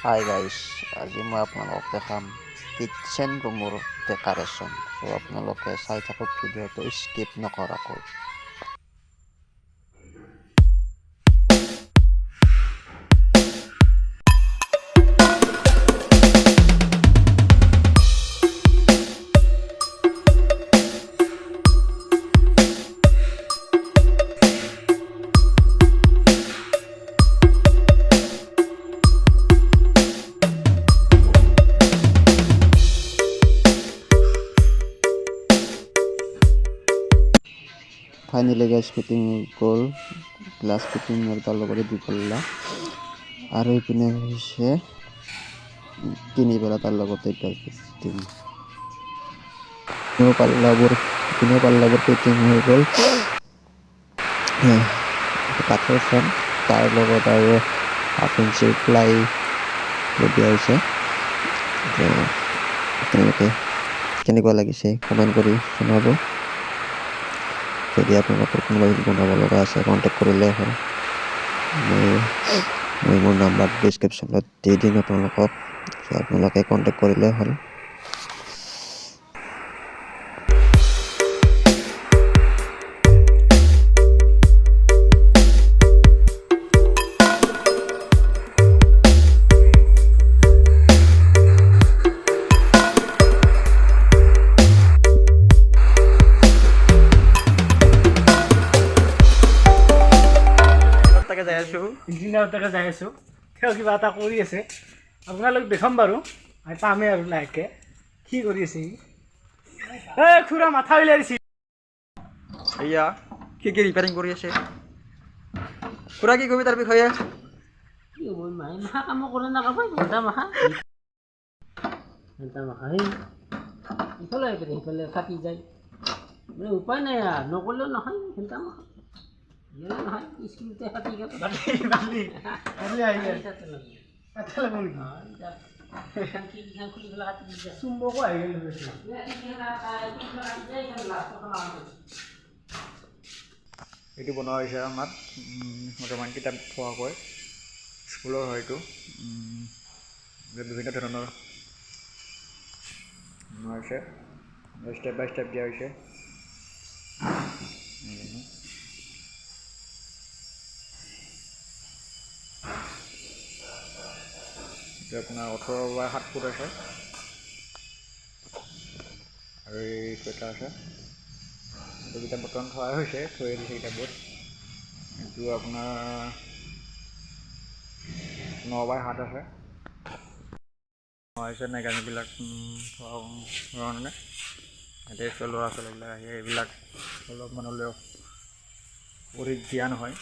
Hi guys, আজি মই আপোনালোকক দেখাম কিটচেন ৰুমৰ ডেক'ৰেশ্যন। চ' আপোনালোকে চাই থাকক ভিডিঅ'টো স্কিপ নকৰাকৈ। ফাইনেলি গাইছ ফিটিং গ'ল, গ্লাছ ফিটিং আৰু তাৰ লগতে দুপাল্লা আৰু এইপিনে হৈছে তিনিবেলা তাৰ লগতে গ্লাছ ফিটিং। পাল্লাবোৰ ফিটিং হৈ গ'ল। কাঠৰ ফ্ৰেম তাৰ লগত আৰু 1/2 ইঞ্চি প্লাই দিয়া হৈছে। আপোনালোকে কেনেকুৱা লাগিছে কমেণ্ট কৰি জনাব। যদি আপোনালোকৰ কোনোবা বনাব লগা আছে কণ্টেক্ট কৰিলে হ'ল। মই মোৰ নাম্বাৰ ডিছক্ৰিপশ্যনত দি দিম আপোনালোকক, আপোনালোকে কণ্টেক্ট কৰিলে হ'ল। ইঞ্জিনিয়াৰ যাই আছোঁ, তেওঁ কিবা এটা কৰি আছে, আপোনালোক দেখাম বাৰু। আমি পামেই আৰু লাহেকৈ কি কৰি আছে খুৰা মাথা উলিয়াই দিছে। এয়া কি ৰিপেয়াৰিং কৰি আছে খুৰা, কি কবি তাৰ বিষয়ে? মাহা কাম কৰে নাকাবাই ঘণ্টা মাহা ইফালে সিফালে কাটি যায়, মানে উপায় নাই আৰু নকৰিলেও নহয়। ঘণ্টা মাহা নহয় স্কুলতে কাটি চুম্বকো আহি গ'ল। এইটো বনোৱা হৈছে আমাৰ বৰ্তমান কিতাপ থোৱাকৈ স্কুলৰ হয়তো বিভিন্ন ধৰণৰ বনোৱা হৈছে, ষ্টেপ বাই ষ্টেপ দিয়া হৈছে। এইটো আপোনাৰ 18x7 ফুট আছে আৰু এইটো এটা আছে। এইটো কিতাপ বৰ্তমান থোৱা হৈছে, থৈ দিছে কিতাপবোৰ। এইটো আপোনাৰ 9x7 আছে। হৈছে নেগামীবিলাক থোৱা কাৰণে এতিয়া স্কুলৰ ল'ৰা ছোৱালীবিলাক আহি এইবিলাক অলপমান হ'লেও অধিক জ্ঞান হয়।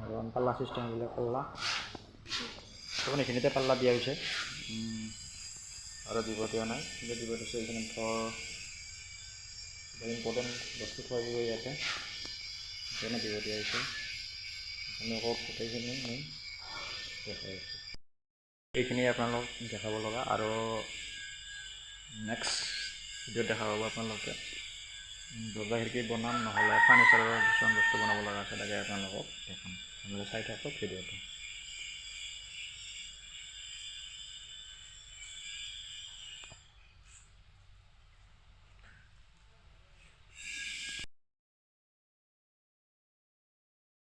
আৰু পাল্লা চিষ্টেম এইবিলাক পাল্লা তাৰমানে এইখিনিতে পাল্লা দিয়া হৈছে আৰু দিব দিয়া নাই, কিন্তু দিব দিছে। এইখিনি ইম্পৰ্টেণ্ট বস্তু থোৱা দিব ইয়াতে, সেইকাৰণে দিব দিয়া হৈছে। আপোনালোকক গোটেইখিনি মই দেখাই আছোঁ। এইখিনি আপোনালোক দেখাব লগা, আৰু নেক্সট ভিডিঅ'ত দেখা পাব আপোনালোকে দৰ্জা খিৰিকী বনাম, নহ'লে ফাৰ্নিচাৰৰ কিছুমান বস্তু বনাব লগা আছে, তাকে আপোনালোকক দেখাম। আপোনালোকে চাই থাকক ভিডিঅ'টো।